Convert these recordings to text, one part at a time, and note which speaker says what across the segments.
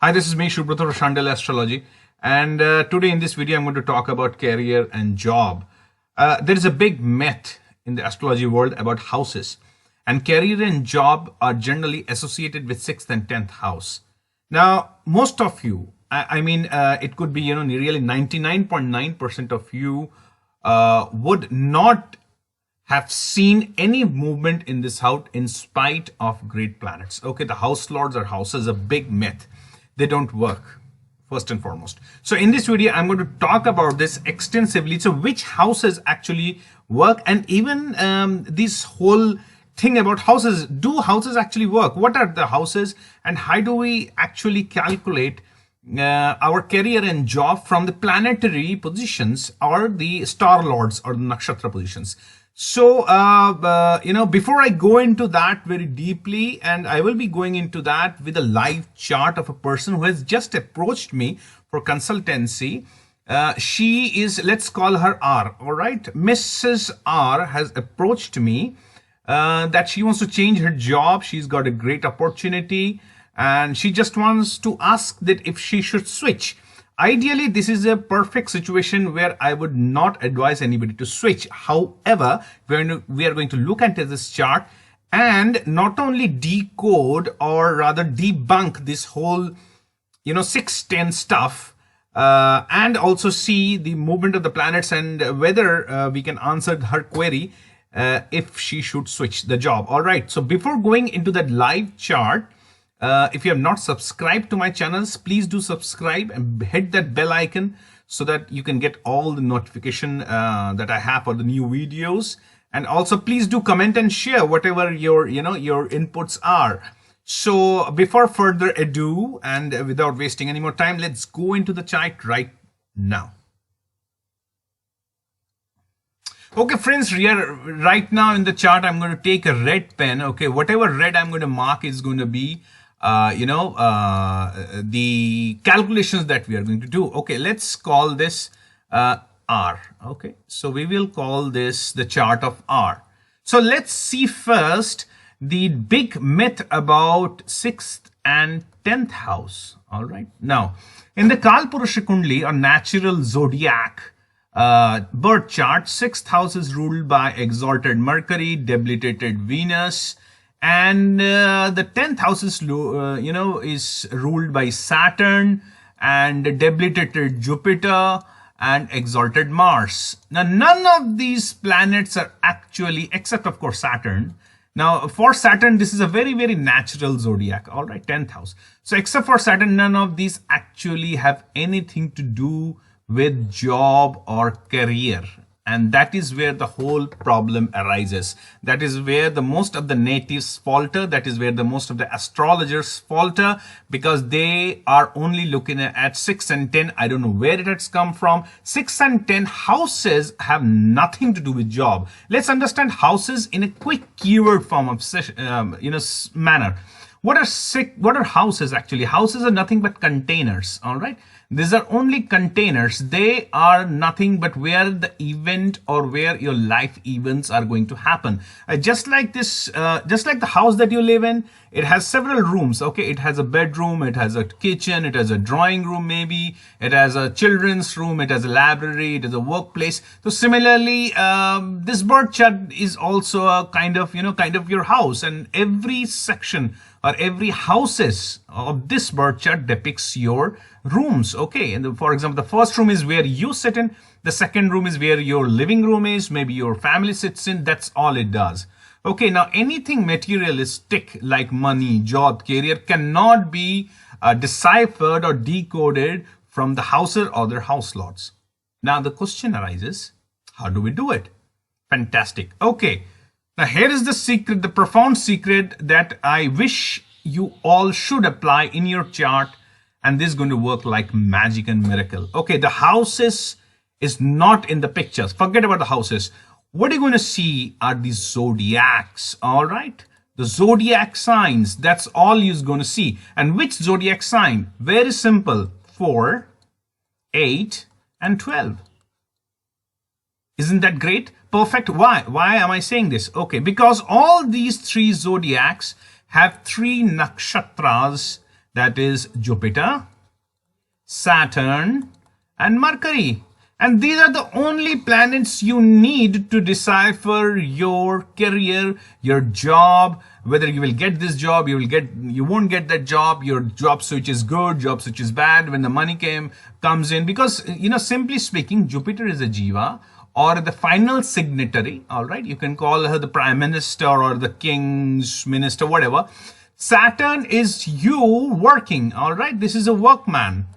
Speaker 1: Hi, this is me, Subrata from Shandilya Astrology. And today in this video, I'm going to talk about career and job. There is a big myth in the astrology world about houses. And career and job are generally associated with 6th and 10th house. Now, most of you, it could be, really 99.9% of you would not have seen any movement in this house in spite of great planets. Okay, the house lords or houses, a big myth. They don't work, first and foremost. So in this video, I'm going to talk about this extensively. So which houses actually work, and even this whole thing about houses. Do houses actually work? What are the houses, and how do we actually calculate our career and job from the planetary positions or the star lords or the nakshatra positions? So, before I go into that very deeply, and I will be going into that with a live chart of a person who has just approached me for consultancy. She is, let's call her R, all right? Mrs. R has approached me that she wants to change her job. She's got a great opportunity and she just wants to ask that if she should switch. Ideally, this is a perfect situation where I would not advise anybody to switch. However, we are going to look at this chart and not only decode or rather debunk this whole, 6-10 stuff, and also see the movement of the planets and whether we can answer her query if she should switch the job. All right. So before going into that live chart, if you have not subscribed to my channels, please do subscribe and hit that bell icon so that you can get all the notification that I have for the new videos. And also please do comment and share whatever your inputs are. So before further ado and without wasting any more time, let's go into the chart right now. Okay, friends, right now in the chart, I'm going to take a red pen. Okay, whatever red I'm going to mark is going to be the calculations that we are going to do. Okay, let's call this R. Okay, so we will call this the chart of R. So let's see first the big myth about 6th and 10th house. All right, now in the Kalpurusha Kundli or natural zodiac birth chart, 6th house is ruled by exalted Mercury, debilitated Venus, and the 10th house is is ruled by Saturn and debilitated Jupiter and exalted Mars. Now none of these planets are actually, except of course Saturn. Now for Saturn, this is a very natural zodiac. All right, 10th house. So except for Saturn, none of these actually have anything to do with job or career. And that is where the whole problem arises. That is where the most of the natives falter. That is where the most of the astrologers falter, because they are only looking at 6 and 10. I don't know where it has come from. 6 and 10 houses have nothing to do with job. Let's understand houses in a quick keyword form of manner. What are houses actually? Houses are nothing but containers, all right? These are only containers. They are nothing but where the event or where your life events are going to happen. Just like the house that you live in, it has several rooms. Okay, it has a bedroom, it has a kitchen, it has a drawing room, maybe it has a children's room, it has a library, it has a workplace. So similarly, this birth chart is also a kind of your house, and every section or every houses of this birth chart depicts your rooms. Okay, and for example, the first room is where you sit in, the second room is where your living room is, maybe your family sits in. That's all it does. Okay, now anything materialistic like money, job, career cannot be deciphered or decoded from the houses or their house lords. Now the question arises, how do we do it? Fantastic. Okay, now here is the secret, the profound secret that I wish you all should apply in your chart, and this is going to work like magic and miracle. Okay, the houses is not in the pictures. Forget about the houses. What you're going to see are the zodiacs, all right? The zodiac signs, that's all you're going to see. And which zodiac sign? Very simple, 4, 8, and 12. Isn't that great? Perfect. Why? Why am I saying this? Okay, because all these 3 zodiacs have 3 nakshatras that is Jupiter, Saturn, and Mercury. And these are the only planets you need to decipher your career, your job, whether you will get this job, you won't get that job, your job switch is good, job switch is bad, when the money comes in. Because, simply speaking, Jupiter is a Jiva, or the final signatory, all right? You can call her the prime minister or the king's minister, whatever. Saturn is you working, all right? This is a workman.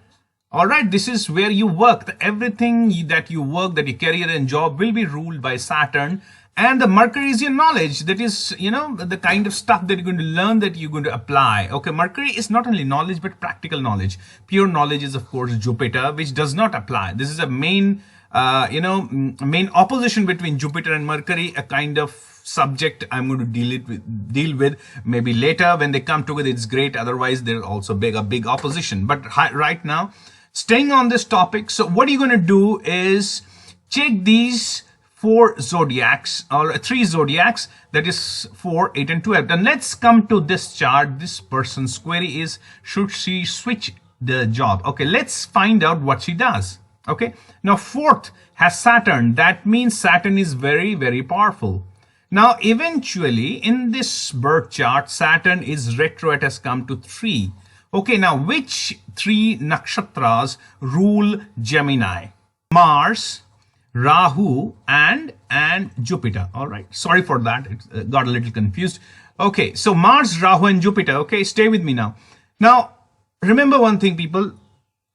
Speaker 1: All right, this is where you work. Everything that you work, that your career and job will be ruled by Saturn. And the Mercury is your knowledge. That is, the kind of stuff that you're going to learn, that you're going to apply. Okay, Mercury is not only knowledge, but practical knowledge. Pure knowledge is, of course, Jupiter, which does not apply. This is a main opposition between Jupiter and Mercury, a kind of subject I'm going to deal with maybe later. When they come together, it's great. Otherwise, there's also a big opposition. But right now, staying on this topic, so what you're going to do is check these 4 zodiacs, or 3 zodiacs, that is 4, 8, and 12. Then let's come to this chart. This person's query is, should she switch the job? Okay, let's find out what she does. Okay, now 4th has Saturn. That means Saturn is very, very powerful. Now, eventually, in this birth chart, Saturn is retro. It has come to 3. Okay, now which 3 nakshatras rule Gemini? Mars, Rahu, and Jupiter. All right, sorry for that. It got a little confused. Okay, so Mars, Rahu, and Jupiter. Okay, stay with me now. Now, remember one thing, people.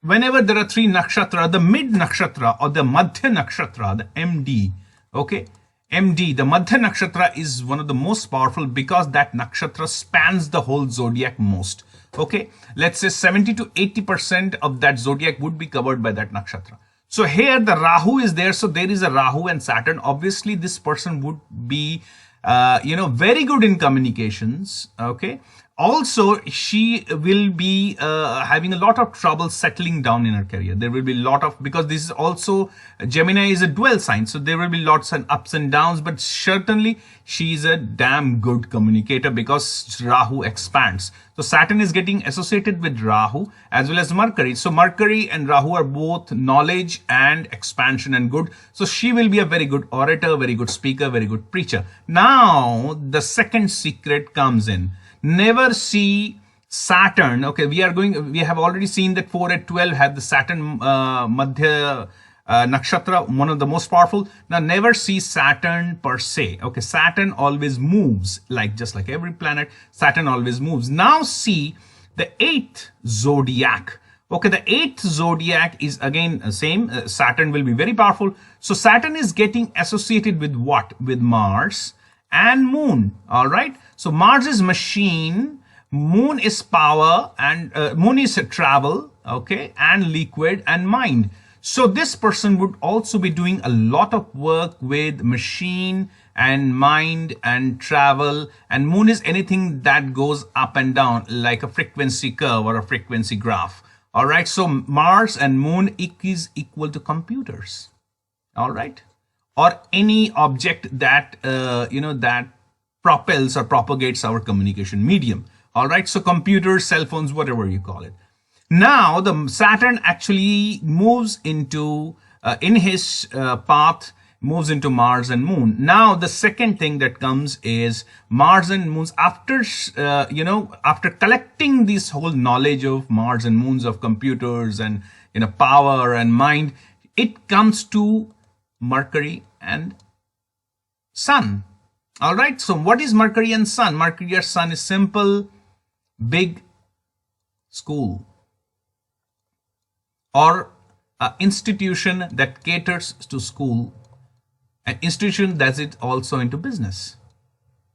Speaker 1: Whenever there are 3 nakshatra, the mid nakshatra or the madhya nakshatra, the MD, okay, MD, the madhya nakshatra is one of the most powerful, because that nakshatra spans the whole zodiac most. Okay, let's say 70 to 80% of that zodiac would be covered by that nakshatra. So here the Rahu is there, so there is a Rahu and Saturn. Obviously, this person would be, very good in communications. Okay. Also, she will be having a lot of trouble settling down in her career. There will be a lot of, because this is also, Gemini is a dual sign, so there will be lots of ups and downs, but certainly she is a damn good communicator, because Rahu expands. So Saturn is getting associated with Rahu as well as Mercury. So Mercury and Rahu are both knowledge and expansion and good. So she will be a very good orator, very good speaker, very good preacher. Now, the second secret comes in. Never see Saturn. Okay, we have already seen that 4 at 12 have the Saturn Madhya Nakshatra, one of the most powerful. Now, never see Saturn per se. Okay, Saturn always moves, just like every planet, Saturn always moves. Now, see the 8th zodiac. Okay, the 8th zodiac is again same. Saturn will be very powerful. So, Saturn is getting associated with what? With Mars and Moon. All right. So Mars is machine, Moon is power, and Moon is travel, okay, and liquid and mind. So this person would also be doing a lot of work with machine and mind and travel. And Moon is anything that goes up and down, like a frequency curve or a frequency graph. All right. So Mars and Moon is equal to computers. All right. Or any object that that propels or propagates our communication medium. All right, so computers, cell phones, whatever you call it. Now the Saturn actually moves into in his path, moves into Mars and Moon. Now the second thing that comes is Mars and Moons. After after collecting this whole knowledge of Mars and Moons, of computers and power and mind, it comes to Mercury and Sun. All right, so what is Mercury and Sun? Mercury or Sun is simple, big school, or an institution that caters to school, an institution that's it also into business.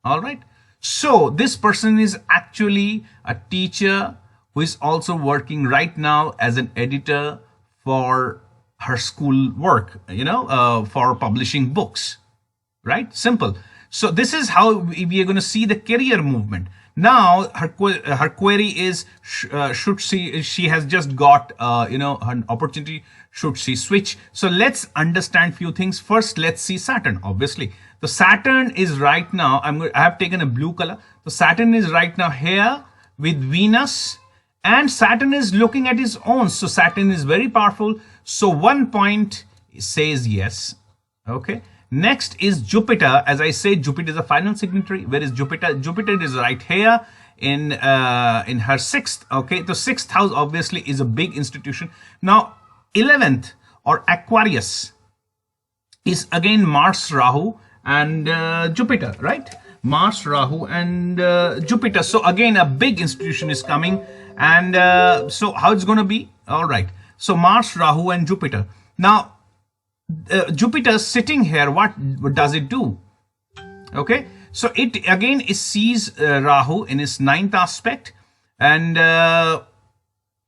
Speaker 1: All right, so this person is actually a teacher who is also working right now as an editor for her school work, for publishing books, right? Simple. So this is how we are going to see the career movement. Now her query is, should she has just got an opportunity, should she switch? So let's understand few things. First, let's see Saturn. Obviously, the Saturn is right now, I have taken a blue color. The Saturn is right now here with Venus and Saturn is looking at his own. So Saturn is very powerful. So 1 point says yes. Okay. Next is Jupiter. As I said, Jupiter is the final signatory. Where is Jupiter? Jupiter is right here in her sixth. Okay. The sixth house obviously is a big institution. Now 11th or Aquarius is again Mars, Rahu, and Jupiter, right? Mars, Rahu, and Jupiter. So again, a big institution is coming. And so how it's going to be? All right. So Mars, Rahu, and Jupiter. Now, Jupiter sitting here, what does it do? Okay. So it again sees Rahu in his ninth aspect, and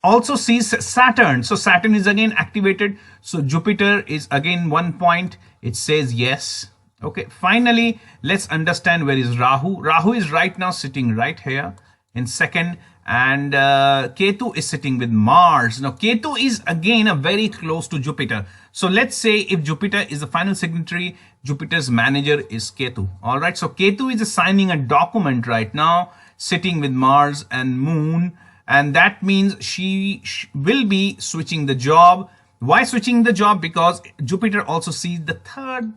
Speaker 1: also sees Saturn. So Saturn is again activated. So Jupiter is again 1 point. It says yes. Okay. Finally, let's understand where is Rahu. Rahu is right now sitting right here in second, and Ketu is sitting with Mars. Now Ketu is again a very close to Jupiter. So let's say if Jupiter is the final signatory, Jupiter's manager is Ketu. All right. So Ketu is signing a document right now, sitting with Mars and Moon. And that means she will be switching the job. Why switching the job? Because Jupiter also sees the third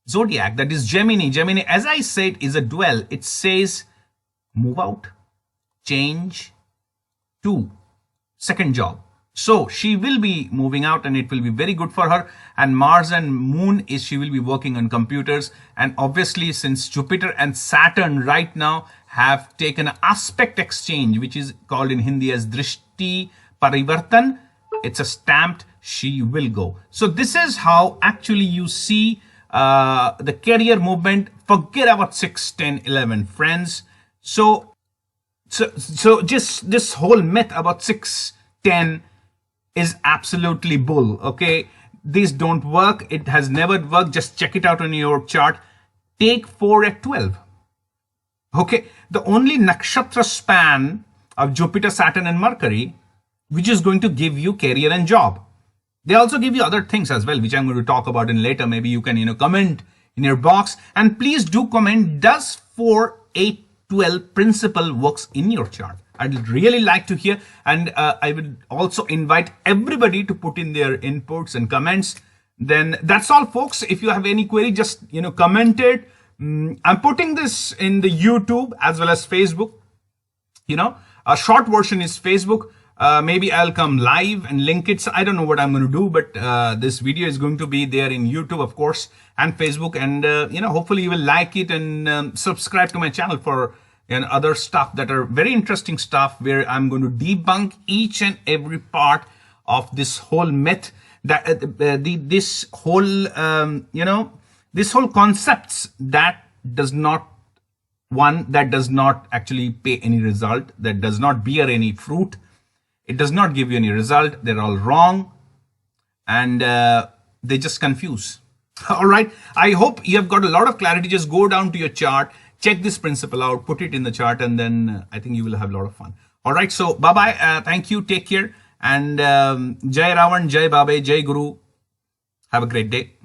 Speaker 1: zodiac, that is Gemini. Gemini, as I said, is a dual. It says move out, change to second job. So she will be moving out, and it will be very good for her. And Mars and Moon is she will be working on computers. And obviously, since Jupiter and Saturn right now have taken an aspect exchange, which is called in Hindi as Drishti Parivartan, it's a stamped she will go. So this is how actually you see the career movement. Forget about 6, 10, 11, friends. So just this whole myth about 6, 10 is absolutely bull. Okay, these don't work. It has never worked. Just check it out on your chart. Take 4 at 12. Okay, the only nakshatra span of Jupiter, Saturn, and Mercury, which is going to give you career and job. They also give you other things as well, which I'm going to talk about in later. Maybe you can comment in your box, and please do comment. Does 4, 8, 12 principle works in your chart? I'd really like to hear, and I would also invite everybody to put in their inputs and comments. Then that's all, folks. If you have any query, just comment it. I'm putting this in the YouTube as well as Facebook. A short version is Facebook. Maybe I'll come live and link it. So I don't know what I'm going to do, but this video is going to be there in YouTube, of course, and Facebook. And hopefully you will like it and subscribe to my channel for other stuff that are very interesting stuff, where I'm going to debunk each and every part of this whole myth, that this whole concepts that does not actually pay any result, that does not bear any fruit. It does not give you any result. They're all wrong, and they just confuse. All right. I hope you have got a lot of clarity. Just go down to your chart, check this principle out, put it in the chart, and then I think you will have a lot of fun. All right. So bye-bye. Thank you. Take care. And Jai Ravan, Jai Babe, Jai Guru. Have a great day.